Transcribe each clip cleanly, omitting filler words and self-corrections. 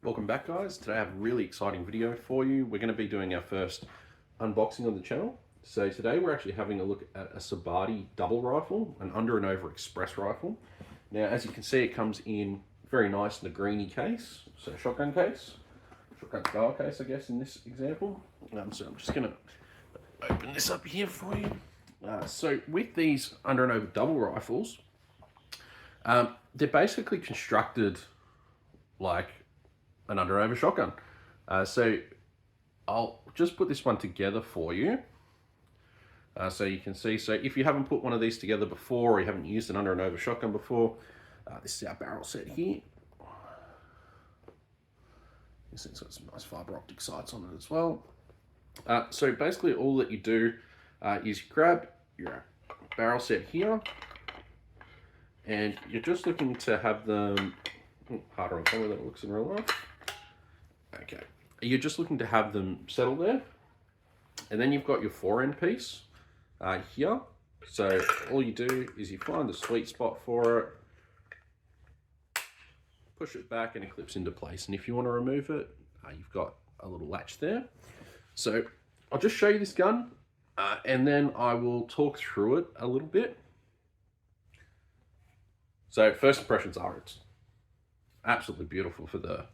Welcome back, guys. Today I have a really exciting video for you. We're going to be doing our first unboxing on the channel. So today we're actually having a look at a Sabatti Double Rifle, an under and over express rifle. Now, as you can see, it comes in very nice in a greeny case, so shotgun style case, I guess, in this example. So I'm just going to open this up here for you. So with these under and over double rifles, they're basically constructed like an under and over shotgun. So I'll just put this one together for you. So you can see, so if you haven't put one of these together before, or you haven't used an under and over shotgun before, this is our barrel set here. This thing's got some nice fiber optic sights on it as well. So basically all that you do is you grab your barrel set here, and you're just looking to have them, harder on camera than it looks in real life. Okay, you're just looking to have them settle there, and then you've got your forend piece here. So all you do is you find the sweet spot for it, push it back, and it clips into place. And if you want to remove it, you've got a little latch there. So I'll just show you this gun, and then I will talk through it a little bit. So first impressions are it's absolutely beautiful for the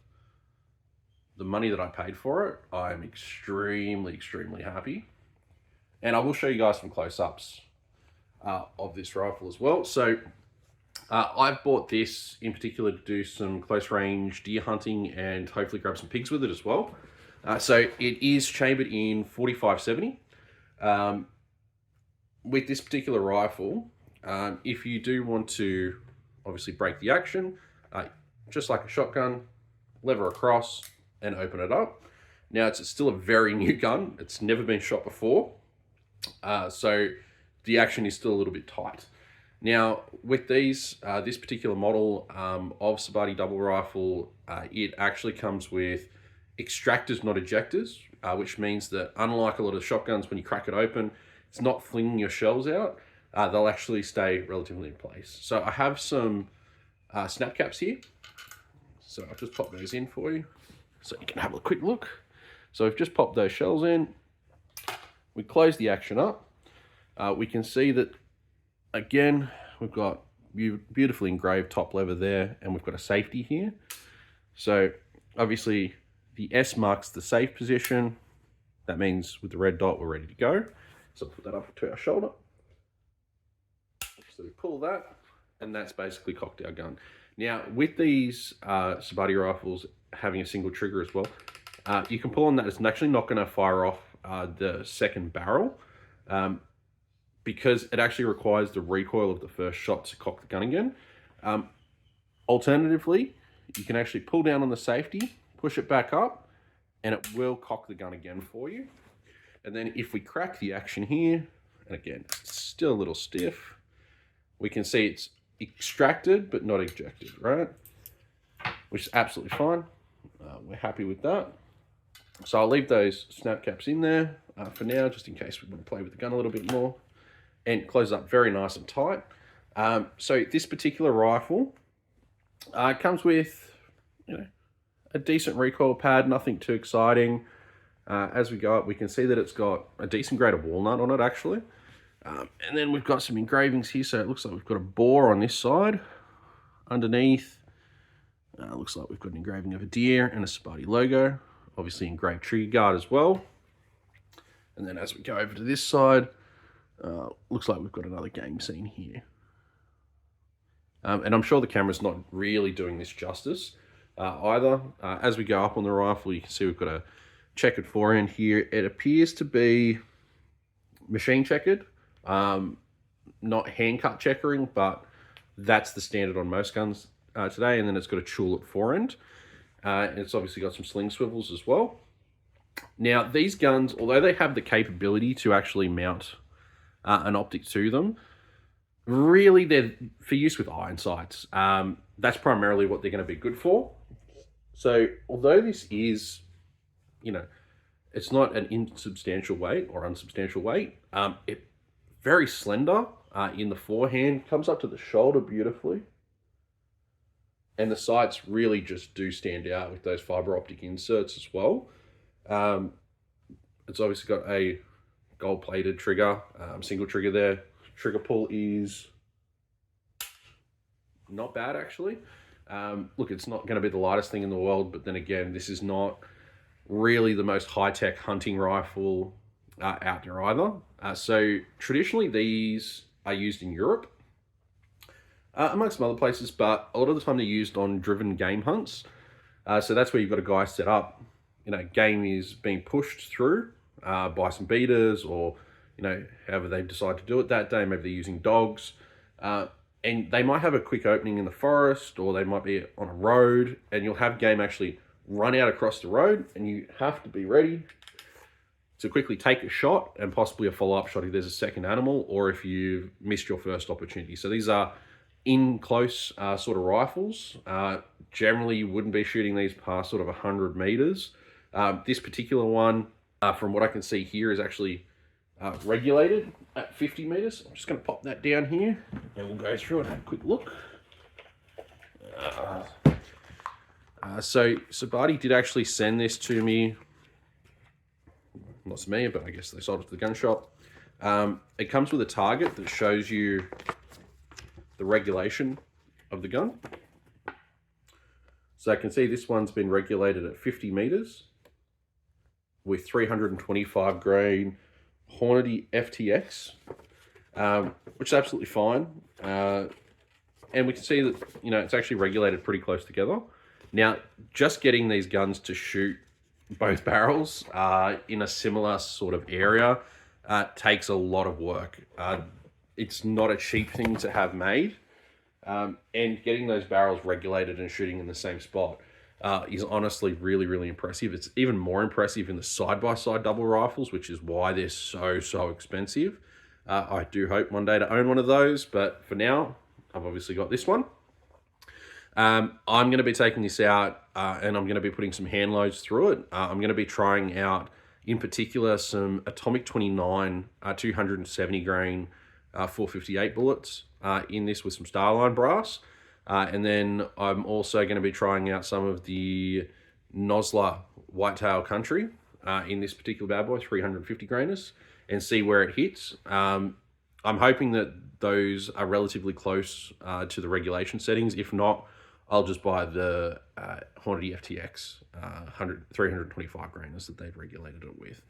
money that I paid for it. I'm extremely happy. And I will show you guys some close-ups of this rifle as well. So I've bought this in particular to do some close range deer hunting and hopefully grab some pigs with it as well. So it is chambered in 45-70. With this particular rifle, if you do want to obviously break the action, just like a shotgun, lever across and open it up. Now it's still a very new gun. It's never been shot before. So the action is still a little bit tight. Now with these, this particular model of Sabatti Double Rifle, it actually comes with extractors, not ejectors, which means that unlike a lot of shotguns, when you crack it open, it's not flinging your shells out. They'll actually stay relatively in place. So I have some snap caps here. So I'll just pop those in for you so you can have a quick look. So we've just popped those shells in. We close the action up. We can see that, again, we've got beautifully engraved top lever there, and we've got a safety here. So obviously the S marks the safe position. That means with the red dot, we're ready to go. So I'll put that up to our shoulder. So we pull that, and that's basically cocked our gun. Now, with these Sabatti rifles having a single trigger as well, you can pull on that. It's actually not going to fire off the second barrel because it actually requires the recoil of the first shot to cock the gun again. Alternatively, you can actually pull down on the safety, push it back up, and it will cock the gun again for you. And then if we crack the action here, and again, it's still a little stiff, we can see it's extracted but not ejected, right? Which is absolutely fine. We're happy with that. So I'll leave those snap caps in there for now, just in case we want to play with the gun a little bit more, and close up very nice and tight. So this particular rifle comes with, a decent recoil pad, nothing too exciting. As we go up, we can see that it's got a decent grade of walnut on it, actually. And then we've got some engravings here, so it looks like we've got a boar on this side. Underneath, looks like we've got an engraving of a deer and a Sabatti logo, obviously engraved trigger guard as well. And then as we go over to this side, looks like we've got another game scene here. And I'm sure the camera's not really doing this justice either. As we go up on the rifle, you can see we've got a checkered forend here. It appears to be machine checkered. Not hand cut checkering, but that's the standard on most guns today. And then it's got a tulip forend. And it's obviously got some sling swivels as well. Now, these guns, although they have the capability to actually mount an optic to them, really they're for use with iron sights. That's primarily what they're going to be good for. So although this is, it's not an insubstantial weight or unsubstantial weight, it very slender in the forehand, comes up to the shoulder beautifully. And the sights really just do stand out with those fiber optic inserts as well. It's obviously got a gold plated trigger, single trigger there. Trigger pull is not bad actually. Look, it's not going to be the lightest thing in the world, but then again, this is not really the most high-tech hunting rifle out there either. So traditionally these are used in Europe, amongst some other places, but a lot of the time they're used on driven game hunts. So that's where you've got a guy set up, game is being pushed through by some beaters, or, however they decide to do it that day. Maybe they're using dogs. And they might have a quick opening in the forest, or they might be on a road, and you'll have game actually run out across the road, and you have to be ready to quickly take a shot and possibly a follow-up shot if there's a second animal, or if you've missed your first opportunity. So these are in close sort of rifles. Generally, you wouldn't be shooting these past sort of 100 meters. This particular one, from what I can see here, is actually regulated at 50 meters. I'm just going to pop that down here and we'll go through and have a quick look. So Sabatti did actually send this to me. Not to me, but I guess they sold it to the gun shop. It comes with a target that shows you the regulation of the gun. So I can see this one's been regulated at 50 meters with 325 grain Hornady FTX, which is absolutely fine. And we can see that, it's actually regulated pretty close together. Now, just getting these guns to shoot both barrels in a similar sort of area takes a lot of work. It's not a cheap thing to have made. And getting those barrels regulated and shooting in the same spot is honestly really, really impressive. It's even more impressive in the side-by-side double rifles, which is why they're so expensive. I do hope one day to own one of those, but for now, I've obviously got this one. I'm going to be taking this out and I'm going to be putting some hand loads through it. I'm going to be trying out, in particular, some Atomic 29 270 grain 458 bullets in this with some Starline brass. And then I'm also going to be trying out some of the Nosler Whitetail Country in this particular bad boy, 350 grainers, and see where it hits. I'm hoping that those are relatively close to the regulation settings. If not, I'll just buy the Hornady FTX 325 grainers that they've regulated it with.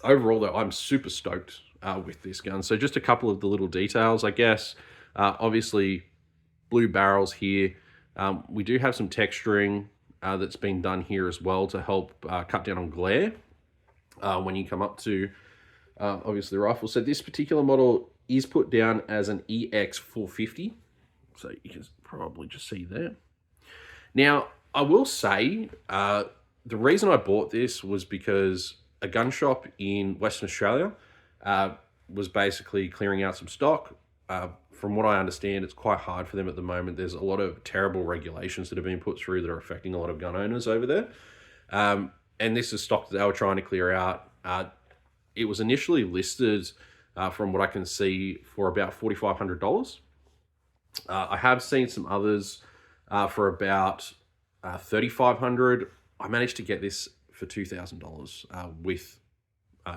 Overall, though, I'm super stoked with this gun. So just a couple of the little details, I guess. Obviously, blue barrels here. We do have some texturing that's been done here as well to help cut down on glare when you come up to, obviously, the rifle. So this particular model is put down as an EX450. So you can probably just see there. Now, I will say, the reason I bought this was because a gun shop in Western Australia was basically clearing out some stock. From what I understand, it's quite hard for them at the moment. There's a lot of terrible regulations that have been put through that are affecting a lot of gun owners over there. And this is stock that they were trying to clear out. It was initially listed, from what I can see, for about $4,500. I have seen some others for about $3,500. I managed to get this for $2,000 with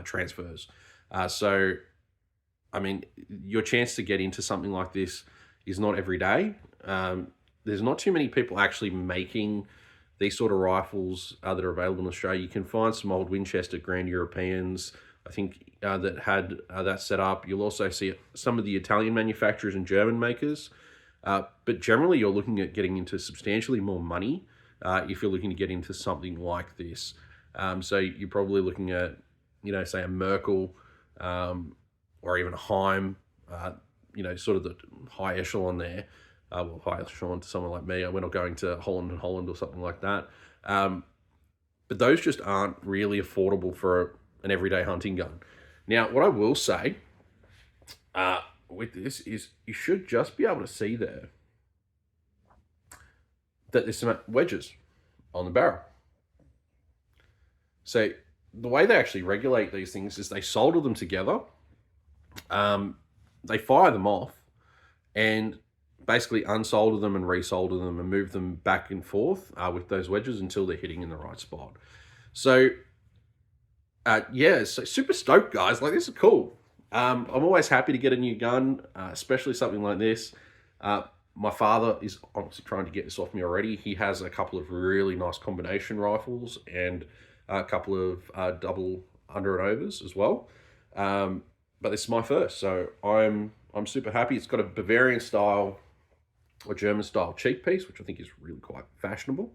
transfers. So, I mean, your chance to get into something like this is not every day. There's not too many people actually making these sort of rifles that are available in Australia. You can find some old Winchester Grand Europeans, I think, that had that set up. You'll also see some of the Italian manufacturers and German makers. But generally, you're looking at getting into substantially more money if you're looking to get into something like this. So you're probably looking at, say a Merkel or even a Heim, sort of the high echelon there. Well, high echelon to someone like me. We're not going to Holland and Holland or something like that. But those just aren't really affordable for an everyday hunting gun. Now, what I will say with this is you should just be able to see there that there's some wedges on the barrel. So the way they actually regulate these things is they solder them together, they fire them off, and basically unsolder them and resolder them and move them back and forth with those wedges until they're hitting in the right spot. So yeah, so super stoked, guys. Like, this is cool. I'm always happy to get a new gun, especially something like this. My father is obviously trying to get this off me already. He has a couple of really nice combination rifles and a couple of double under and overs as well. But this is my first, so I'm super happy. It's got a Bavarian style or German style cheek piece, which I think is really quite fashionable.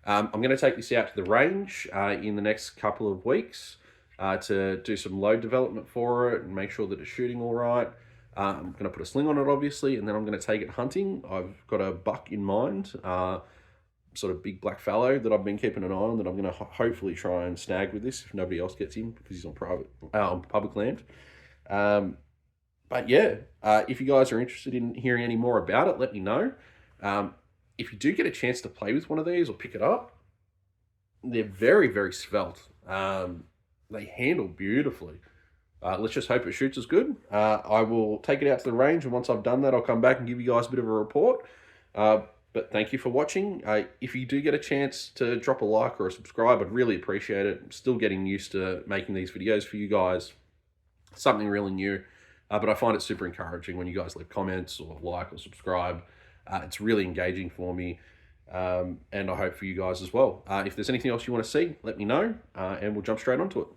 I'm going to take this out to the range in the next couple of weeks to do some load development for it and make sure that it's shooting all right. I'm going to put a sling on it, obviously, and then I'm going to take it hunting. I've got a buck in mind, sort of big black fallow that I've been keeping an eye on, that I'm going to hopefully try and snag with this if nobody else gets him, because he's on public land. But yeah, if you guys are interested in hearing any more about it, let me know. If you do get a chance to play with one of these or pick it up, they're very, very svelte. They handle beautifully. Let's just hope it shoots as good. I will take it out to the range, and once I've done that, I'll come back and give you guys a bit of a report. But thank you for watching. If you do get a chance to drop a like or a subscribe, I'd really appreciate it. I'm still getting used to making these videos for you guys. Something really new. But I find it super encouraging when you guys leave comments or like or subscribe. It's really engaging for me. And I hope for you guys as well. If there's anything else you want to see, let me know, and we'll jump straight onto it.